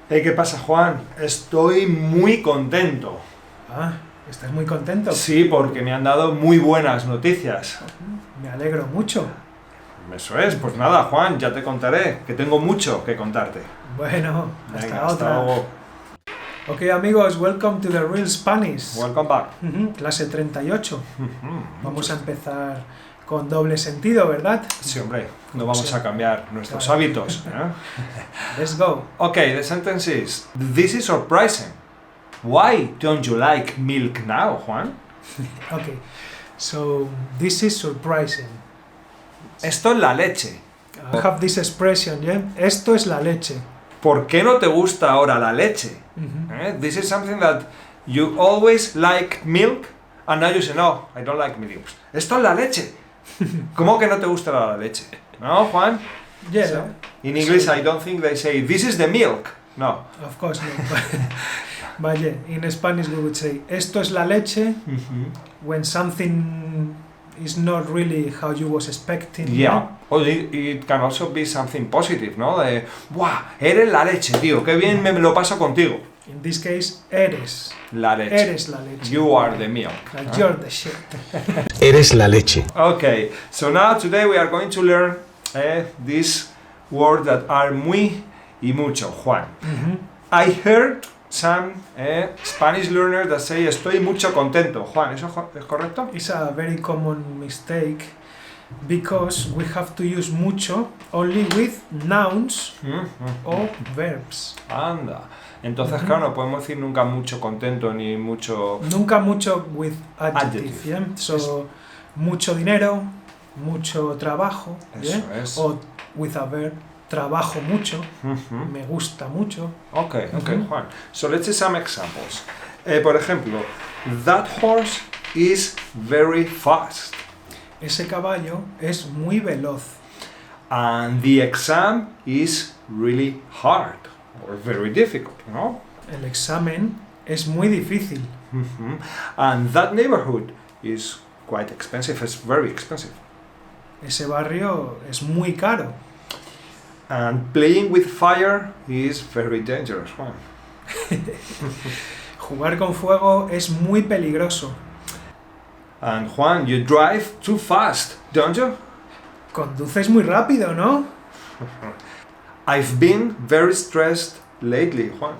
Hey, ¿qué pasa, Juan? Estoy muy contento. Ah, ¿estás muy contento? Sí, porque me han dado muy buenas noticias. Me alegro mucho. Eso es, pues nada, Juan, ya te contaré, que tengo mucho que contarte. Bueno, hasta Venga, otra. luego. Ok, amigos, welcome to the Real Spanish. Welcome back. Clase 38. Vamos a empezar con doble sentido, ¿verdad? Sí, hombre, no vamos a cambiar nuestros hábitos. Let's go. Okay, the sentence is, this is surprising. Why don't you like milk now, Juan? Okay, so this is surprising. Esto es la leche. I have this expression, yeah? Esto es la leche. ¿Por qué no te gusta ahora la leche? Mhm. This is something that you always like milk and now you say, no, I don't like milk. Esto es la leche. ¿Cómo que no te gusta la leche? ¿No, Juan? Yeah. So, in English, I don't think they say, this is the milk. No. Of course no. But yeah, in Spanish we would say, esto es la leche, when something is not really how you was expecting. Yeah. Or it can also be something positive, ¿no? De, ¡buah! Eres la leche, tío. Qué bien me lo paso contigo. In this case, eres. La leche. Eres la leche. You are the milk. Like ¿no? you're the shit. Eres la leche. Okay, so now today we are going to learn these words that are muy y mucho, Juan. I heard some Spanish learners that say estoy mucho contento. Juan, ¿eso es correcto? It's a very common mistake because we have to use mucho only with nouns or verbs. Anda. Entonces, claro, no podemos decir nunca mucho contento ni mucho... Nunca mucho with adjective, Adjective. yeah? So, mucho dinero, mucho trabajo, Eso yeah? es. O with a verb, trabajo mucho, me gusta mucho. Okay, Juan. So let's see some examples. Por ejemplo, that horse is very fast. Ese caballo es muy veloz. And the exam is really hard or very difficult, no? El examen es muy difícil. And that neighborhood is quite expensive. It's very expensive. Ese barrio es muy caro. And playing with fire is very dangerous. Juan. Jugar con fuego es muy peligroso. And Juan, you drive too fast, don't you? Conduces muy rápido, ¿no? I've been very stressed lately, Juan.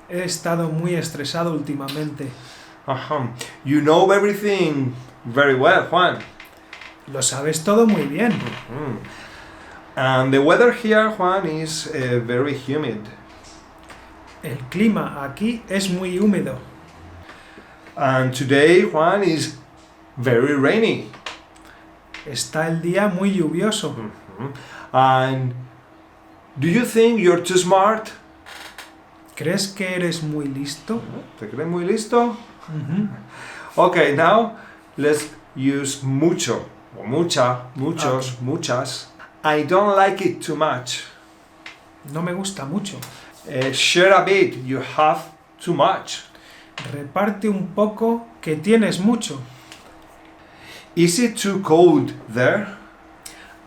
He estado muy estresado últimamente. You know everything very well, Juan. Lo sabes todo muy bien. And the weather here, Juan, is very humid. El clima aquí es muy húmedo. And today, Juan, is very rainy. Está el día muy lluvioso. And do you think you're too smart? ¿Crees que eres muy listo? ¿Te crees muy listo? Okay, now let's use mucho, o mucha, muchos, muchas. I don't like it too much. No me gusta mucho. Share a bit, you have too much. Reparte un poco que tienes mucho. Is it too cold there?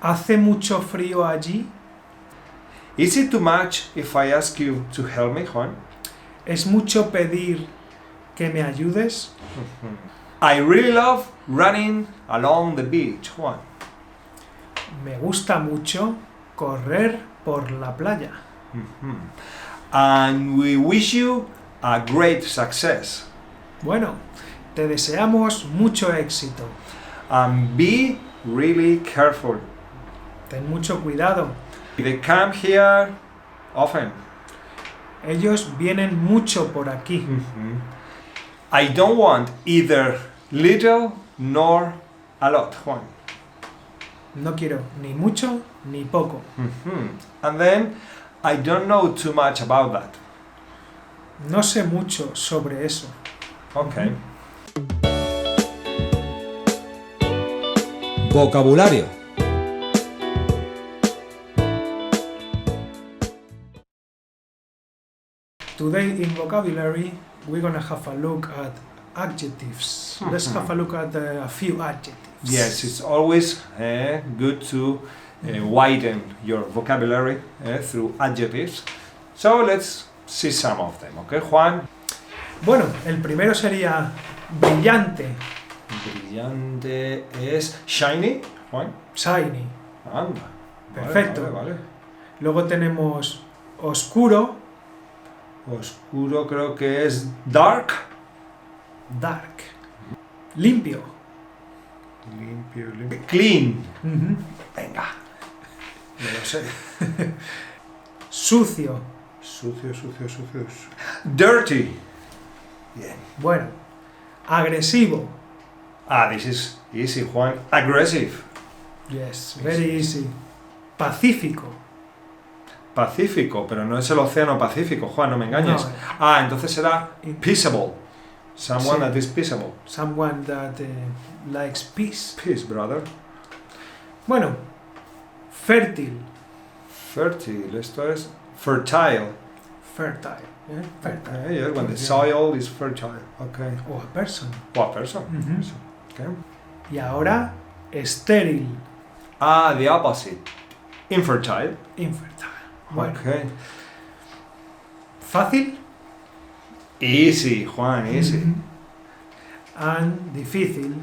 ¿Hace mucho frío allí? Is it too much if I ask you to help me, Juan? ¿Es mucho pedir que me ayudes? I really love running along the beach, Juan. Me gusta mucho correr por la playa. And we wish you a great success. Bueno, te deseamos mucho éxito. And be really careful. Ten mucho cuidado. They come here often. Ellos vienen mucho por aquí. I don't want either little nor a lot, Juan. No quiero ni mucho ni poco. And then I don't know too much about that. No sé mucho sobre eso. Okay. Vocabulario. Today in vocabulary we're gonna have a look at adjectives. Let's have a look at a few adjectives. Yes, it's always good to widen your vocabulary through adjectives. So let's see some of them, ¿ok, Juan? Bueno, el primero sería brillante, Brillante es shiny, Juan. shiny. Anda. Perfecto. Vale. Luego tenemos oscuro, Oscuro creo que es dark. dark. Limpio. Limpio. Clean. Ujú. Venga. No lo sé. Sucio. Sucio. Dirty. Bien. Bueno, agresivo. This is easy, Juan. Aggressive. Yes, very easy. Pacífico. Pacífico, pero no es el océano Pacífico, Juan, no me engañes. No. Entonces será peaceable. Someone Sí. that is peaceable. Someone that likes peace. Peace, brother. Bueno, fértil. Fertile, esto es fertile. Fertile. Fertile. Okay, yes, when the Yeah. soil is fertile. Okay. O a person. What person? Ujú. Okay. Y ahora, estéril. The opposite. Infertile. Infertile. Bueno, Okay. fácil. Easy, Juan, easy. Mhm. And difícil.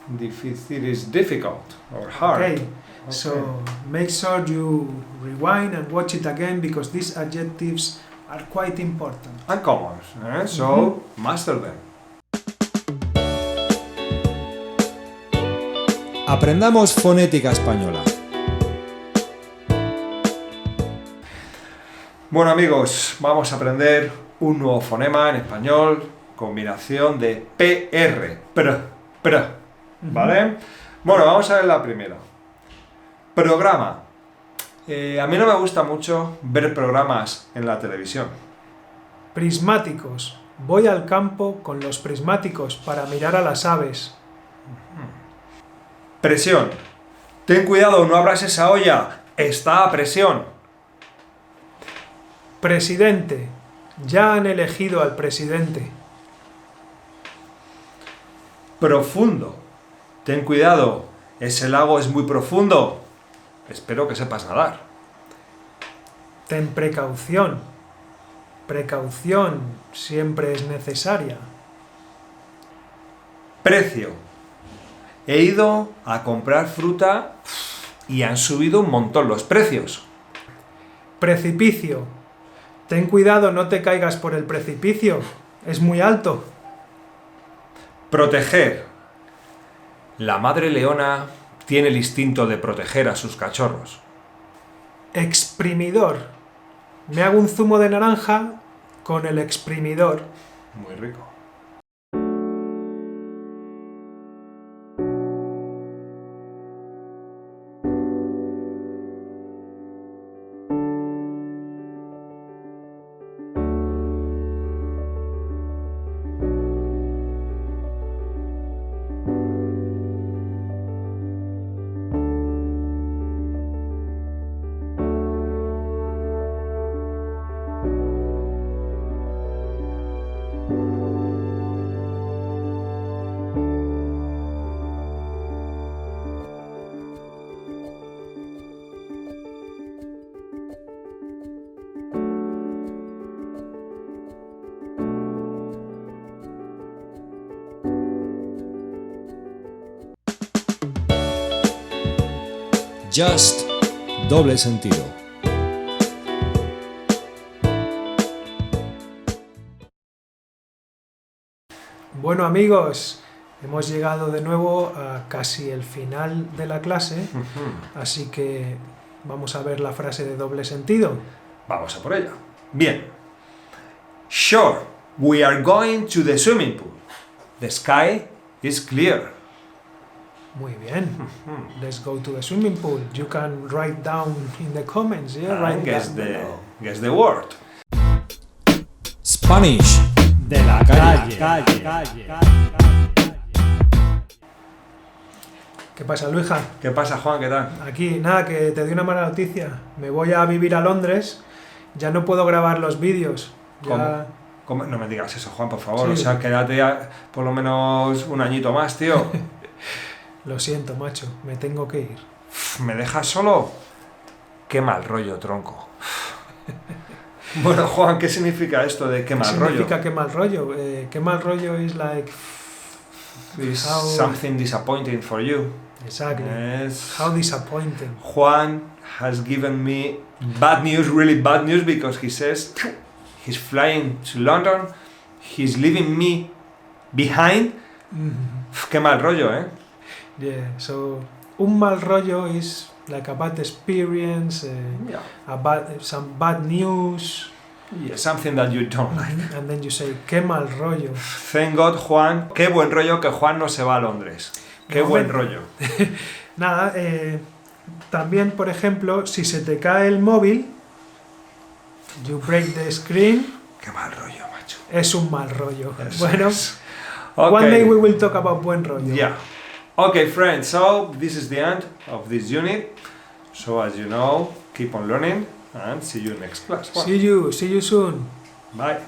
Difícil is difficult or hard. Okay. So make sure you rewind and watch it again because these adjectives are quite important. And commons, so master them. Aprendamos fonética española. Bueno amigos, vamos a aprender un nuevo fonema en español, combinación de pr, ¿vale? Bueno, vamos a ver la primera. Programa. A mí no me gusta mucho ver programas en la televisión. Prismáticos. Voy al campo con los prismáticos para mirar a las aves. Presión. Ten cuidado, no abras esa olla, está a presión. Presidente. Ya han elegido al presidente. Profundo. Ten cuidado, ese lago es muy profundo. Espero que sepas nadar. Ten precaución. Precaución siempre es necesaria. Precio. He ido a comprar fruta y han subido un montón los precios. Precipicio. Ten cuidado, no te caigas por el precipicio. Es muy alto. Proteger. La madre leona tiene el instinto de proteger a sus cachorros. Exprimidor. Me hago un zumo de naranja con el exprimidor. Muy rico. Just, doble sentido. Bueno amigos, hemos llegado de nuevo a casi el final de la clase, así que vamos a ver la frase de doble sentido. Vamos a por ella. Bien. Sure, we are going to the swimming pool. The sky is clear. Muy bien. Let's go to the swimming pool. You can write down in the comments, yeah? Write Guess down the word. Spanish. De la calle. ¿Qué pasa, Luija? ¿Qué pasa, Juan? ¿Qué tal? Aquí, nada, que te doy una mala noticia. Me voy a vivir a Londres, ya no puedo grabar los vídeos. Ya... No me digas eso, Juan, por favor. Sí. O sea, quédate por lo menos un añito más, tío. Lo siento, macho, me tengo que ir. ¿Me dejas solo? Qué mal rollo, tronco. Bueno, Juan, ¿qué significa esto de qué ¿Qué mal rollo? significa qué mal rollo? Qué mal rollo is like... Is How- something disappointing for you. Exactly. Yes. How disappointing. Juan has given me bad news, really bad news, because he says he's flying to London, he's leaving me behind. Qué mal rollo, ¿eh? Yeah, so un mal rollo is like a bad experience, Yeah. some bad news, Yeah, something that you don't like. and then you say, qué mal rollo. Thank God, Juan. Qué buen rollo que Juan no se va a Londres. Qué No, buen ven. rollo. Nada, también, por ejemplo, si se te cae el móvil, you break the screen, Qué mal rollo, macho. es un mal rollo. Eso Bueno, es. one day Okay. we will talk about buen rollo. Yeah. Okay, friends. So this is the end of this unit. So as you know, keep on learning and see you next class. See you soon. Bye.